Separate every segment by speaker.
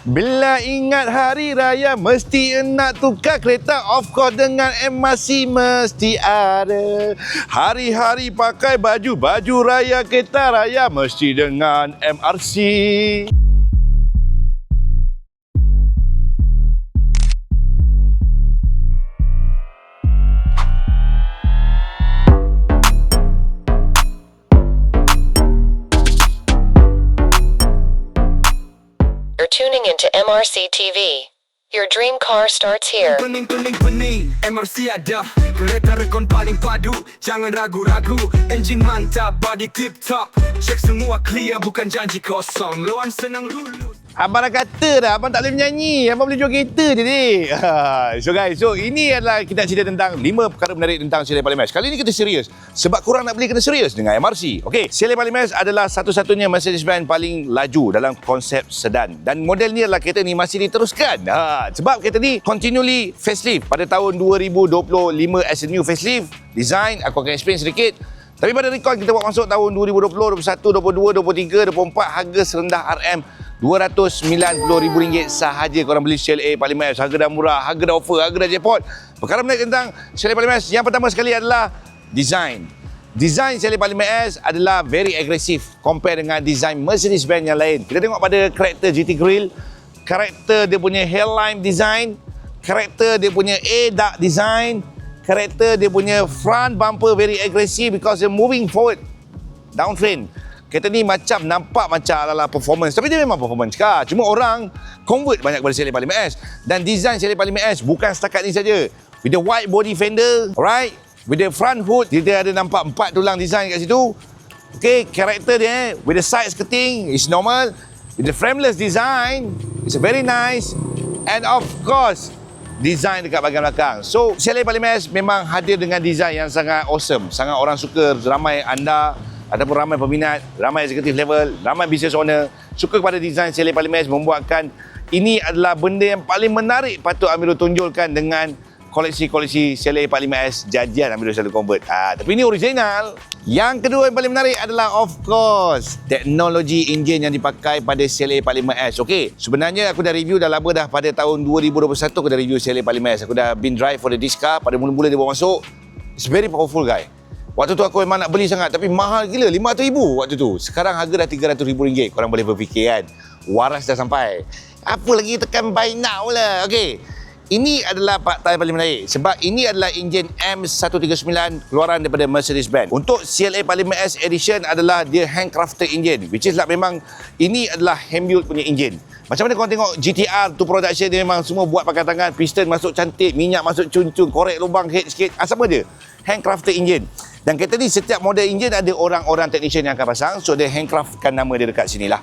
Speaker 1: Bila ingat hari raya mesti nak tukar kereta. Of course dengan MRC mesti ada. Hari-hari pakai baju raya kereta raya mesti dengan MRC.
Speaker 2: Tuning into MRC TV. Your dream car starts here.
Speaker 3: Pening MRC ada. Kereta rekon paling padu. Jangan ragu-ragu. Enjin mantap, body tip top. Cek semua clear, bukan janji kosong. Luan senang lulus.
Speaker 1: Abang dah kata dah, abang tak boleh menyanyi. Abang boleh jual kereta je ni. So guys, ini adalah kita cerita tentang 5 perkara menarik tentang CLA Parliament. Kali ni kita serius. Sebab korang nak beli kena serius dengan MRC. Okey, CLA Parliament adalah satu-satunya Mercedes-Benz paling laju dalam konsep sedan. Dan model ni adalah kereta ni masih diteruskan. Sebab kereta ni continually facelift. Pada tahun 2025 as a new facelift. Design, aku akan explain sedikit. Tapi pada rekod kita buat masuk tahun 2020, 21, 22, 23, 24, harga serendah RM RM290,000 sahaja korang beli CLA Parliament. Harga dah murah, harga dah offer, harga dah jackpot. Perkara menarik tentang CLA Parliament yang pertama sekali adalah design. Design CLA Parliament S adalah very agresif compare dengan design Mercedes-Benz yang lain. Kita tengok pada karakter GT Grill, karakter dia punya hairline design, karakter dia punya A-duct design, karakter dia punya front bumper very agresif because they're moving forward downtrend. Kereta ni macam nampak macam ala-ala performance, tapi dia memang performance car. Cuma orang convert banyak kepada CLA Parliament S. Dan design CLA Parliament S bukan setakat ni saja. With the wide body fender, right? With the front hood, dia ada nampak 4 tulang design kat situ. Okay, karakter dia with the side skirting is normal. With the frameless design, it's very nice. And of course, design dekat bahagian belakang. So, CLA Parliament S memang hadir dengan design yang sangat awesome. Sangat orang suka, ramai anda ataupun ramai peminat, ramai executive level, ramai business owner suka kepada design CLA Parliament membuatkan ini adalah benda yang paling menarik patut Amirul tunjulkan dengan koleksi-koleksi CLA Parliament S jajian Amirul selalu convert. Tapi ini original. Yang kedua yang paling menarik adalah of course teknologi enjin yang dipakai pada CLA Parliament S. Okey, sebenarnya aku dah review dah lama dah. Pada tahun 2021 aku dah review CLA Parliament S. Aku dah been drive for the disc car pada mula-mula dia bawa masuk. It's very powerful guy. Waktu tu aku memang nak beli sangat tapi mahal gila, RM500,000 waktu tu. Sekarang harga dah RM300,000. Korang boleh berfikir kan. Waras dah sampai. Apa lagi tekan buy now lah. Okey. Ini adalah fakta yang paling menarik sebab ini adalah enjin M139 keluaran daripada Mercedes-Benz. Untuk CLA Parliament S Edition adalah dia handcrafted engine, which is lah memang ini adalah hand build punya enjin. Macam mana korang tengok GTR tu production dia memang semua buat pakai tangan, piston masuk cantik, minyak masuk cun-cun, korek lubang head sikit. Sama je. Handcrafted engine. Dan kereta ni setiap model enjin ada orang-orang technician yang akan pasang, so dia handcraftkan nama dia dekat sinilah.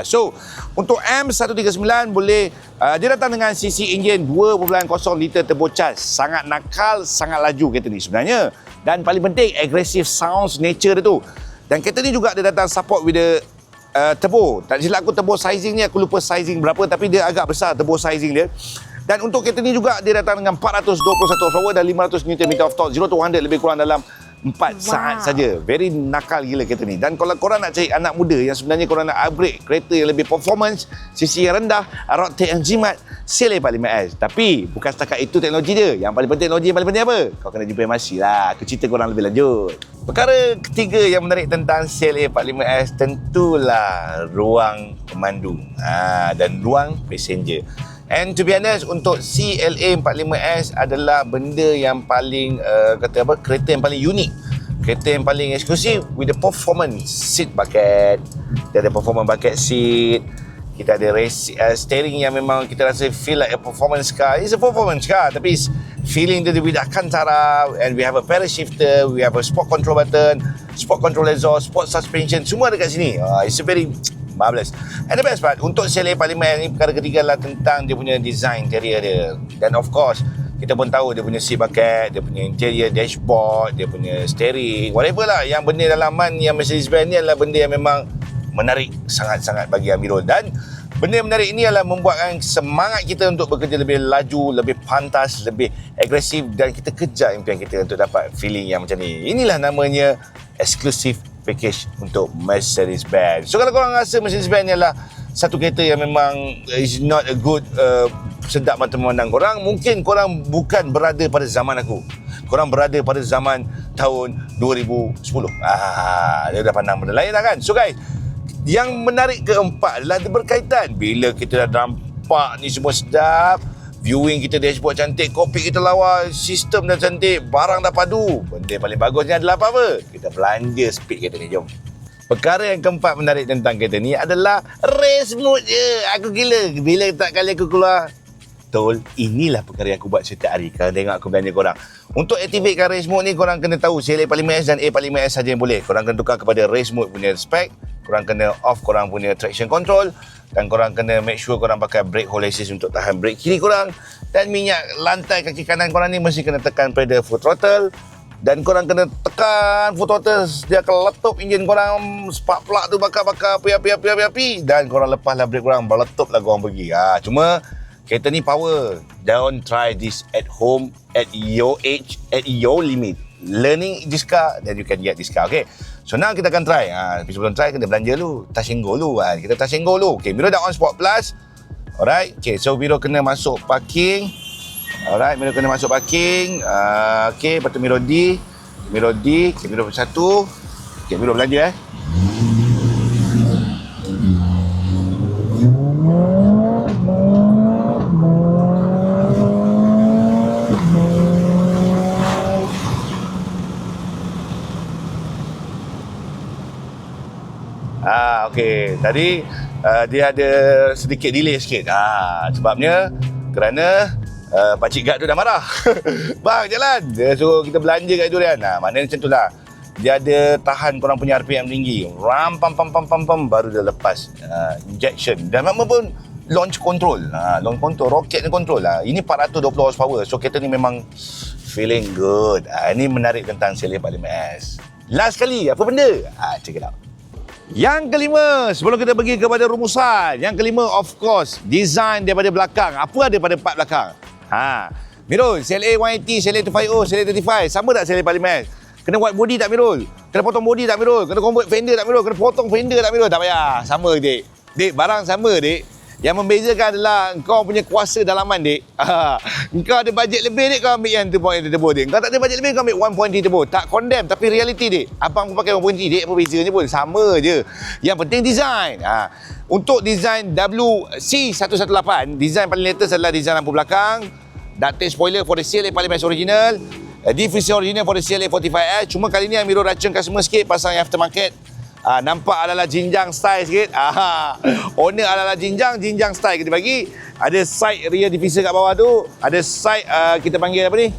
Speaker 1: So untuk M139 boleh dia datang dengan CC enjin 2.0 liter turbocharged. Sangat nakal, sangat laju kereta ni sebenarnya. Dan paling penting aggressive sounds nature dia tu. Dan kereta ni juga dia datang support with the turbo. Tak silap aku turbo sizing ni aku lupa sizing berapa tapi dia agak besar turbo sizing dia. Dan untuk kereta ni juga dia datang dengan 421 horsepower dan 500 Nm of torque. 0 to 100 lebih kurang dalam 4 saat saja. Very nakal gila kereta ni. Dan kalau korang nak cari anak muda yang sebenarnya korang nak upgrade kereta yang lebih performance, sisi yang rendah, road tax yang jimat, CLA Parliament S. Tapi bukan setakat itu teknologi dia. Yang paling penting, teknologi yang paling penting apa? Kau kena jumpa MRC lah. Aku cerita korang lebih lanjut. Perkara ketiga yang menarik tentang CLA Parliament S tentulah ruang pemandu dan ruang passenger. And to be honest, untuk CLA 45S adalah benda yang paling kereta yang paling unik, kereta yang paling eksklusif with the performance seat bucket. Dia ada performance bucket seat. Kita ada steering yang memang kita rasa feel like a performance car. It's a performance car tapi it's feeling dia with Alcantara, and we have a pedal shifter, we have a sport control button, sport control exhaust, sport suspension, semua dekat sini. It's a very marvelous. And the best part, untuk CLA Parliament ni perkara ketiga adalah tentang dia punya design interior dia. Dan of course, kita pun tahu dia punya seat bucket, dia punya interior dashboard, dia punya steering, whatever lah. Yang benda dalaman yang Mercedes-Benz ni adalah benda yang memang menarik sangat-sangat bagi Amirul. Dan benda yang menarik ini adalah membuatkan semangat kita untuk bekerja lebih laju, lebih pantas, lebih agresif dan kita kejar impian kita untuk dapat feeling yang macam ni. Inilah namanya exclusive package untuk Mercedes-Benz. So kalau korang rasa Mercedes-Benz ni adalah satu kereta yang memang is not a good sedap mata memandang korang. Mungkin korang bukan berada pada zaman aku. Korang berada pada zaman tahun 2010. Dia dah pandang benda lain lah kan. So guys, yang menarik keempat adalah berkaitan bila kita dah nampak ni semua sedap, viewing kita, dashboard cantik, kopi kita lawa, sistem dah cantik, barang dah padu. Benda paling bagusnya adalah apa? Kita belanja speed kereta ni, jom. Perkara yang keempat menarik tentang kereta ni adalah race mode je. Aku gila. Bila tak kali aku keluar tol, inilah perkara yang aku buat setiap hari. Kalau tengok aku belanja korang. Untuk aktifkan race mode ni, korang kena tahu CLA45S dan A45S saja yang boleh. Korang kena tukar kepada race mode punya spek. Korang kena off korang punya traction control. Dan korang kena make sure korang pakai brake hold assist untuk tahan brake kiri korang. Dan minyak lantai kaki kanan korang ni mesti kena tekan pada full throttle. Dan korang kena tekan full throttle, dia akan letup enjin korang, spark plug tu bakar-bakar api. Dan korang lepaslah brake korang, berletuplah korang pergi. Cuma kereta ni power. Don't try this at home, at your age, at your limit. Learning this car, then you can get this car. Okay. So now kita akan try. Tapi sebelum try, kena belanja dulu. Touch and go dulu. Kita touch and go dulu. Okay, Miro dah on Sport Plus. Alright. Okay, so Miro kena masuk parking. Alright, Miro kena masuk parking. Okay, lepas tu Miro D. Okay, Miro bersatu. Okay, Miro belanja Okey, tadi dia ada sedikit delay sikit. Sebabnya kerana pakcik guard tu dah marah. Bang, jalan. Dia suruh kita belanja kat itu kan. Maknanya macam tu lah. Dia ada tahan korang punya RPM tinggi. Ram pam baru dia lepas injection. Dan memang pun launch control. Launch control, rocket control lah. Ini 420 horsepower. So kereta ni memang feeling good. Ini menarik tentang CLA45S. Last kali, apa benda? Check it out. Yang kelima, sebelum kita pergi kepada rumusan. Yang kelima, of course, design daripada belakang. Apa ada pada part belakang? Mirul, CLA 180, CLA 250, CLA 35. Sama tak CLA 45S? Kena white body tak Mirul? Kena potong body tak Mirul? Kena convert fender tak Mirul? Kena potong fender tak Mirul? Tak payah. Sama, Dik. Dik, barang sama, Dik. Yang membezakan adalah kau punya kuasa dalaman, Dik. Kau ada bajet lebih, Dik, kau ambil yang 2.0 turbo, Dik. Kau tak ada bajet lebih, kau ambil 1.3 turbo. Tak condemn, tapi reality, Dik. Abang pun pakai 1.3, Dik. Apa bezanya pun? Sama je. Yang penting design. Untuk design WC118, design paling latest adalah design lampu belakang, ductile spoiler for the CLA45S original, diffuser original for the CLA45S. Cuma kali ni Amiro racun customer sikit pasang yang aftermarket. Nampak ala-ala jinjang style sikit. Owner ala-ala jinjang style kita bagi. Ada side rear diffuser kat bawah tu. Ada side kita panggil apa ni?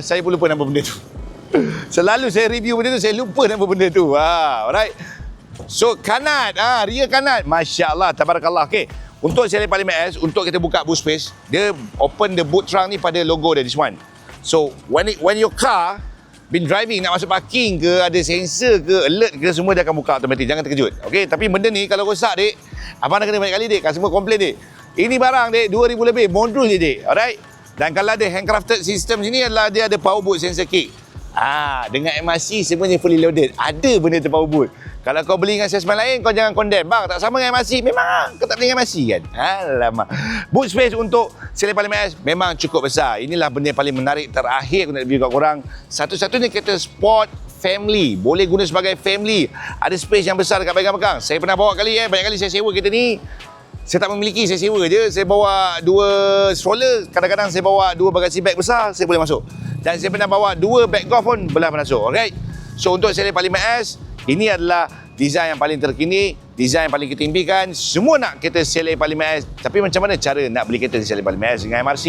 Speaker 1: Saya pun lupa nama benda tu. Selalu saya review benda tu, saya lupa nama benda tu. Alright. So kanat, rear kanat. Masya Allah, tabarakallah. Okay. Untuk CLA45S, untuk kita buka boot space, dia open the boot trunk ni pada logo dia, this one. So when your car been driving, nak masuk parking ke, ada sensor ke, alert ke, semua dia akan buka automatik. Jangan terkejut. Okay, tapi benda ni kalau rosak, Dik, abang dah kena banyak kali, Dik. Customer komplain, Dik. Ini barang, Dik, 2,000 lebih. Modul je, Dik. Alright? Dan kalau ada handcrafted system sini adalah dia ada power boot sensor kick. Dengan MRC semuanya fully loaded. Ada benda tu power boot. Kalau kau beli dengan salesman lain, kau jangan condemn. Bang, tak sama dengan MRC. Memang kau tak beli dengan MRC kan? Alamak. Boot space untuk CLA45S memang cukup besar. Inilah benda yang paling menarik terakhir aku nak review kat korang. Satu-satunya kereta sport family. Boleh guna sebagai family. Ada space yang besar dekat bahagian belakang. Saya pernah bawa kali banyak kali saya sewa kereta ni. Saya tak memiliki, saya sewa je. Saya bawa 2 stroller. Kadang-kadang saya bawa 2 bagasi bag besar, saya boleh masuk. Dan saya pernah bawa 2 bag golf pun boleh masuk. Alright? So untuk CLA45S, ini adalah design yang paling terkini, design yang paling kita impikan. Semua nak kereta CLA45S. Tapi macam mana cara nak beli kereta CLA45S dengan MRC?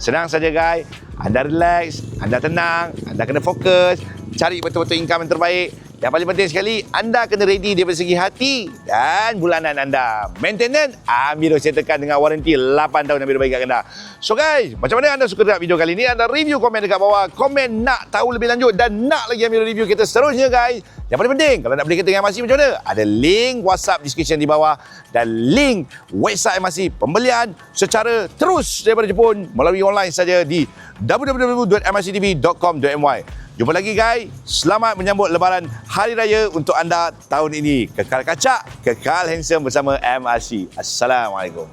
Speaker 1: Senang saja, guys. Anda relax, anda tenang, anda kena fokus, cari betul-betul income yang terbaik. Yang paling penting sekali, anda kena ready daripada segi hati dan bulanan anda. Maintenance, Amiro sertakan dengan waranti 8 tahun Amiro bagi kat anda. So guys, macam mana anda suka tengok video kali ni? Anda review komen dekat bawah. Komen nak tahu lebih lanjut dan nak lagi Amiro review kita seterusnya, guys. Yang paling penting, kalau nak beli kereta dengan MRC macam mana? Ada link WhatsApp description di bawah dan link website MRC pembelian secara terus daripada Jepun melalui online saja di www.mrctv.com.my. Jumpa lagi guys. Selamat menyambut lebaran Hari Raya untuk anda tahun ini. Kekal kacak, kekal handsome bersama MRC. Assalamualaikum.